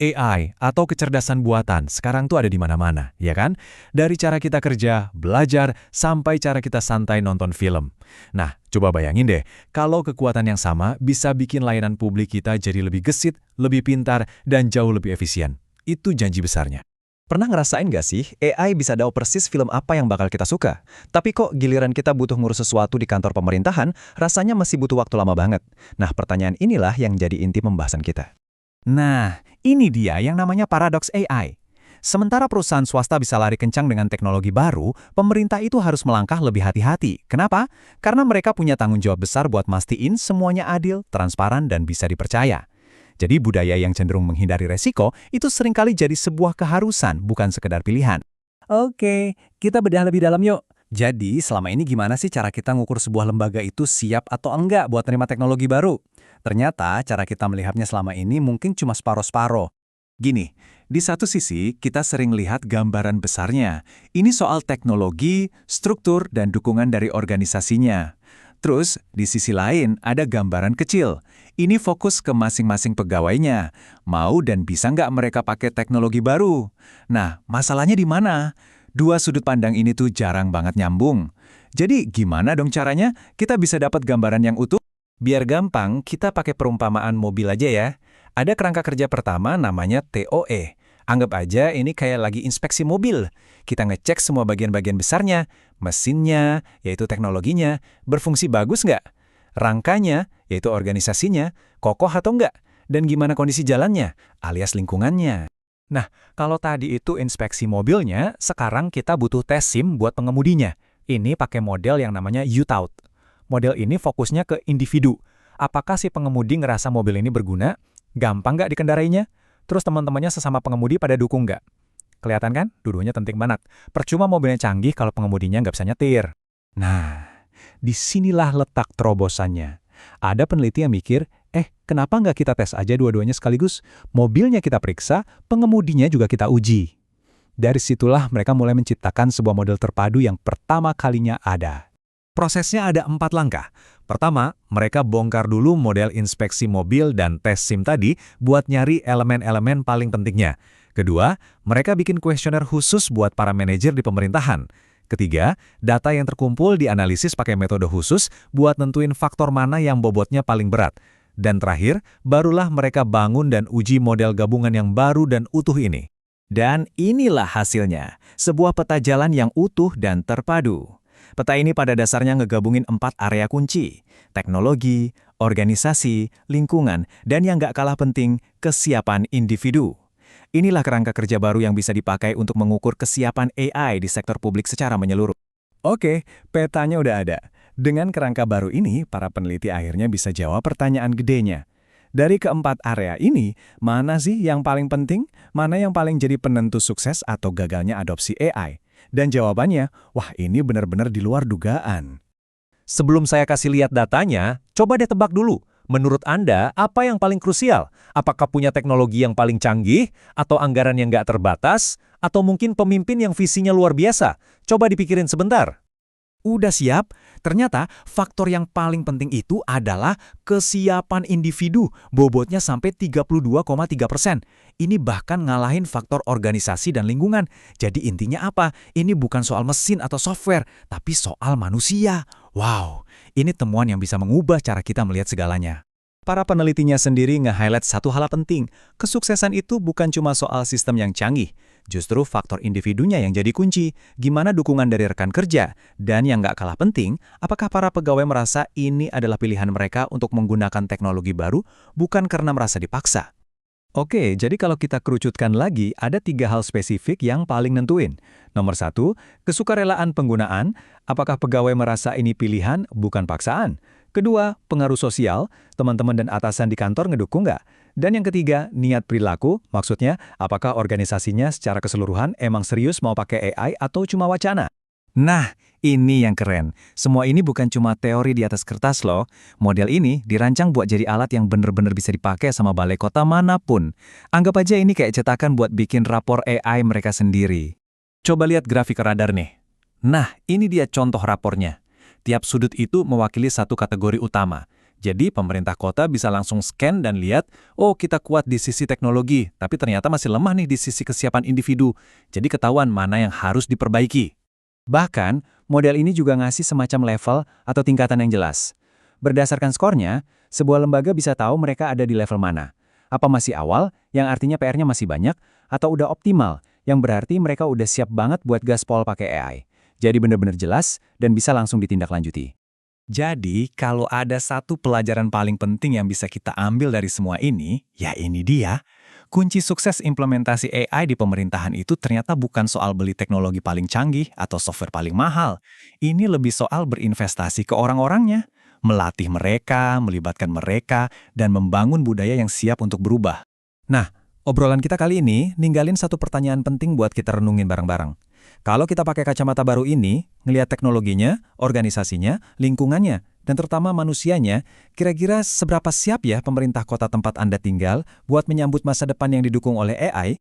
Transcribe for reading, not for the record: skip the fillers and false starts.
AI atau kecerdasan buatan sekarang tuh ada di mana-mana, ya kan? Dari cara kita kerja, belajar, sampai cara kita santai nonton film. Nah, coba bayangin deh, kalau kekuatan yang sama bisa bikin layanan publik kita jadi lebih gesit, lebih pintar, dan jauh lebih efisien. Itu janji besarnya. Pernah ngerasain gak sih, AI bisa tahu persis film apa yang bakal kita suka? Tapi kok giliran kita butuh ngurus sesuatu di kantor pemerintahan, rasanya masih butuh waktu lama banget. Nah, pertanyaan inilah yang jadi inti pembahasan kita. Nah, ini dia yang namanya paradoks AI. Sementara perusahaan swasta bisa lari kencang dengan teknologi baru, pemerintah itu harus melangkah lebih hati-hati. Kenapa? Karena mereka punya tanggung jawab besar buat mastiin semuanya adil, transparan, dan bisa dipercaya. Jadi budaya yang cenderung menghindari resiko itu seringkali jadi sebuah keharusan, bukan sekedar pilihan. Oke, kita bedah lebih dalam yuk. Jadi, selama ini gimana sih cara kita ngukur sebuah lembaga itu siap atau enggak buat terima teknologi baru? Ternyata, cara kita melihatnya selama ini mungkin cuma separoh-separoh. Gini, di satu sisi kita sering lihat gambaran besarnya. Ini soal teknologi, struktur, dan dukungan dari organisasinya. Terus, di sisi lain ada gambaran kecil. Ini fokus ke masing-masing pegawainya. Mau dan bisa nggak mereka pakai teknologi baru? Nah, masalahnya di mana? Dua sudut pandang ini tuh jarang banget nyambung. Jadi, gimana dong caranya kita bisa dapat gambaran yang utuh? Biar gampang, kita pakai perumpamaan mobil aja ya. Ada kerangka kerja pertama namanya TOE. Anggap aja ini kayak lagi inspeksi mobil. Kita ngecek semua bagian-bagian besarnya, mesinnya, yaitu teknologinya, berfungsi bagus nggak? Rangkanya, yaitu organisasinya, kokoh atau nggak? Dan gimana kondisi jalannya, alias lingkungannya. Nah, kalau tadi itu inspeksi mobilnya, sekarang kita butuh tes SIM buat pengemudinya. Ini pakai model yang namanya U-Taut. Model ini fokusnya ke individu. Apakah si pengemudi ngerasa mobil ini berguna? Gampang nggak dikendarainya? Terus teman-temannya sesama pengemudi pada dukung nggak? Kelihatan kan? Dua-duanya penting banget. Percuma mobilnya canggih kalau pengemudinya nggak bisa nyetir. Nah, disinilah letak terobosannya. Ada peneliti yang mikir, kenapa nggak kita tes aja dua-duanya sekaligus? Mobilnya kita periksa, pengemudinya juga kita uji. Dari situlah mereka mulai menciptakan sebuah model terpadu yang pertama kalinya ada. Prosesnya ada 4 langkah. Pertama, mereka bongkar dulu model inspeksi mobil dan tes SIM tadi buat nyari elemen-elemen paling pentingnya. Kedua, mereka bikin kuesioner khusus buat para manajer di pemerintahan. Ketiga, data yang terkumpul dianalisis pakai metode khusus buat nentuin faktor mana yang bobotnya paling berat. Dan terakhir, barulah mereka bangun dan uji model gabungan yang baru dan utuh ini. Dan inilah hasilnya, sebuah peta jalan yang utuh dan terpadu. Peta ini pada dasarnya ngegabungin 4 area kunci, teknologi, organisasi, lingkungan, dan yang nggak kalah penting, kesiapan individu. Inilah kerangka kerja baru yang bisa dipakai untuk mengukur kesiapan AI di sektor publik secara menyeluruh. Oke, petanya udah ada. Dengan kerangka baru ini, para peneliti akhirnya bisa jawab pertanyaan gedenya. Dari keempat area ini, mana sih yang paling penting? Mana yang paling jadi penentu sukses atau gagalnya adopsi AI? Dan jawabannya, wah ini benar-benar di luar dugaan. Sebelum saya kasih lihat datanya, coba deh tebak dulu. Menurut Anda, apa yang paling krusial? Apakah punya teknologi yang paling canggih? Atau anggaran yang nggak terbatas? Atau mungkin pemimpin yang visinya luar biasa? Coba dipikirin sebentar. Udah siap? Ternyata faktor yang paling penting itu adalah kesiapan individu, bobotnya sampai 32,3%. Ini bahkan ngalahin faktor organisasi dan lingkungan. Jadi intinya apa? Ini bukan soal mesin atau software, tapi soal manusia. Wow, ini temuan yang bisa mengubah cara kita melihat segalanya. Para penelitinya sendiri nge-highlight satu hal penting. Kesuksesan itu bukan cuma soal sistem yang canggih. Justru faktor individunya yang jadi kunci. Gimana dukungan dari rekan kerja? Dan yang nggak kalah penting, apakah para pegawai merasa ini adalah pilihan mereka untuk menggunakan teknologi baru, bukan karena merasa dipaksa? Oke, jadi kalau kita kerucutkan lagi, ada 3 hal spesifik yang paling nentuin. Nomor 1, kesukarelaan penggunaan. Apakah pegawai merasa ini pilihan, bukan paksaan? Kedua, pengaruh sosial, teman-teman dan atasan di kantor ngedukung nggak? Dan yang ketiga, niat perilaku, maksudnya apakah organisasinya secara keseluruhan emang serius mau pakai AI atau cuma wacana? Nah, ini yang keren. Semua ini bukan cuma teori di atas kertas loh. Model ini dirancang buat jadi alat yang benar-benar bisa dipakai sama balai kota manapun. Anggap aja ini kayak cetakan buat bikin rapor AI mereka sendiri. Coba lihat grafik radar nih. Nah, ini dia contoh rapornya. Tiap sudut itu mewakili satu kategori utama. Jadi pemerintah kota bisa langsung scan dan lihat, oh kita kuat di sisi teknologi, tapi ternyata masih lemah nih di sisi kesiapan individu. Jadi ketahuan mana yang harus diperbaiki. Bahkan, model ini juga ngasih semacam level atau tingkatan yang jelas. Berdasarkan skornya, sebuah lembaga bisa tahu mereka ada di level mana. Apa masih awal, yang artinya PR-nya masih banyak, atau udah optimal, yang berarti mereka udah siap banget buat gaspol pakai AI. Jadi benar-benar jelas dan bisa langsung ditindaklanjuti. Jadi, kalau ada satu pelajaran paling penting yang bisa kita ambil dari semua ini, ya ini dia. Kunci sukses implementasi AI di pemerintahan itu ternyata bukan soal beli teknologi paling canggih atau software paling mahal. Ini lebih soal berinvestasi ke orang-orangnya, melatih mereka, melibatkan mereka, dan membangun budaya yang siap untuk berubah. Nah, obrolan kita kali ini ninggalin satu pertanyaan penting buat kita renungin bareng-bareng. Kalau kita pakai kacamata baru ini, ngelihat teknologinya, organisasinya, lingkungannya, dan terutama manusianya, kira-kira seberapa siap ya pemerintah kota tempat Anda tinggal buat menyambut masa depan yang didukung oleh AI?